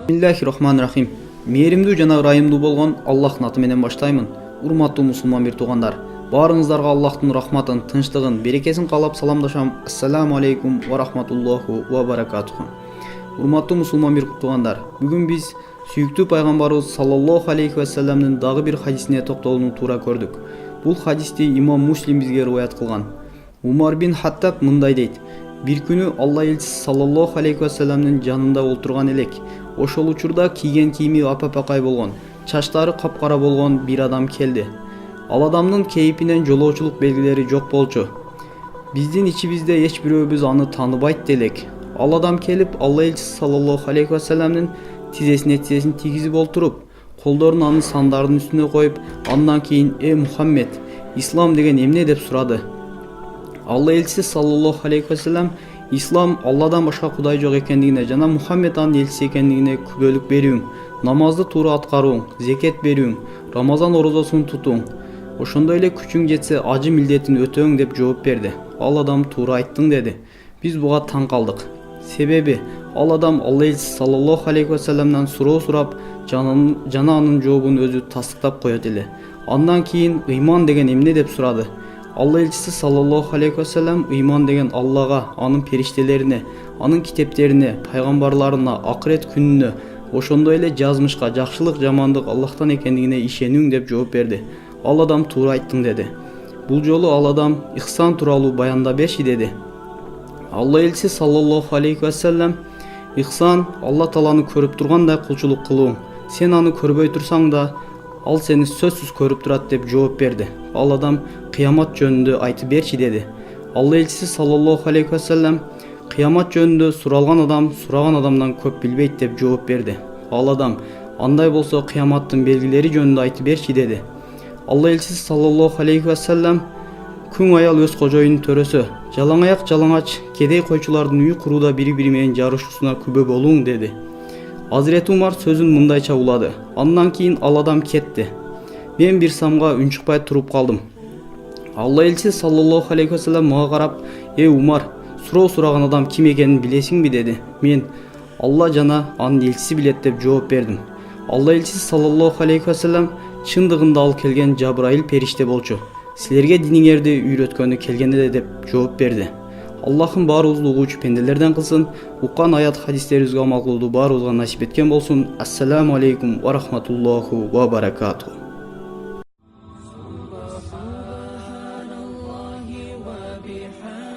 Бисмиллахир-рахманир-рахим. Мээримдүү жана ырайымдуу болгон Аллахтын аты менен баштаймын. Урматтуу мусулман бир туугандар, баарыңыздарга Аллахтын рахматын, тынчтыгын, берекесин каалап саламдашам. Ассаламу алейкум ва рахматуллаху ва баракатуху. Урматтуу мусулман бир туугандар, бүгүн биз сүйүктүү пайгамбарыбыз саллаллаху алейхи ва салламдын дагы бир хадисине токтолууну туура көрдүк. Бул хадисти имам Муслим бизге риваят кылган. Умар бин Хаттаб мындай дейт: бир күнү Алла элчиси саллаллаху алейхи ва салламдын жанында отурган элек. Ошол учурда кийген кийими апапакай болгон, чачтары капкара болгон бир адам келди. Ал адамдын кейпинен жолоочулук белгилери жок болчу. Биздин ичибизде эч бирөөбүз аны тааныбайт делек. Ал адам келип Алла элчиси саллаллаху алейхи ва салламдын тизесине тизесин тийгизип олтуруп, колдорун анын сандардын үстүнө коюп, андан кийин Мухаммед, ислам деген эмне деп сурады. Алла элчиси саллаллаху алейхи ва саллам ислам Алладан башка кудай жок экендигине жана Мухаммед анын элчиси экендигине күбөлүк берүүң, намазды туура аткарууң, зекет берүүң, Рамазан орозосун тутууң, ошондой эле күчүң жетсе ажы милдетин өтөөң деп жооп берди. Ал адам туура айттың деди. Биз буга таң калдык. Себеби ал адам Алла элчиси саллаллаху алейхи ва салламдан суроо сурап, жана анын жообун өзү тастыктап коет эле. Андан кийин ыйман деген эмне деп сурады. Алла элчиси саллаллаху алейхи ва саллам ыйман деген Аллага, анын периштелерине, анын китептерине, пайгамбарларына, акырет күнүнө, ошондой эле жазмышка, жакшылык, жамандык Аллахтан экендигине ишенүүң деп жооп берди. Ал адам туура айттың деди. Бул жолу ал адам ихсан тууралуу баяндап берчи деди. Алла элчиси саллаллаху алейхи ва саллам ихсан Алла тааланы көрүп тургандай кулчулук кылууң. Сен аны көрбөй турсаң да ал сени сөзсүз көрүп турат деп жооп берди. Ал адам кыямат жөнүндө айтып берчи деди. Алла элчиси саллаллаху алейхи ва саллам кыямат жөнүндө суралган адам сураган адамдан көп билбейт деп жооп берди. Ал адам андай болсо кыяматтын белгилери жөнүндө айтып берчи деди. Алла элчиси саллаллаху алейхи ва саллам күң аял өз кожоюнун төрөсө, жалаң аяк жалаңач кедей койчулардын үй курууда бири-бири менен жарышуусуна күбө болуң деди. Азирети Умар сөзүн мындайча улады. Андан кийин ал адам кетти. Мен бир самга үн чыкпай туруп калдым. Алла элчиси саллаллаху алейхи ва саллам мага карап: Умар, суроо сураган адам ким экенин билесиңби деди. Мен: Алла жана анын элчиси билет деп жооп бердим. Алла элчиси саллаллаху алейхи ва саллам чындыгында ал келген Жабраил периште болчу. Силерге диниңерди үйрөткөнү келген эле деп жооп берди. Аллахым баарыбызды угуучу пенделерден кылсын, уккан аят хадистерибизге амал кылууду баарыбызга насип эткен болсун. Ассаламу алейкум ва рахматуллаху ва баракатуху. سبحان الله وبحمده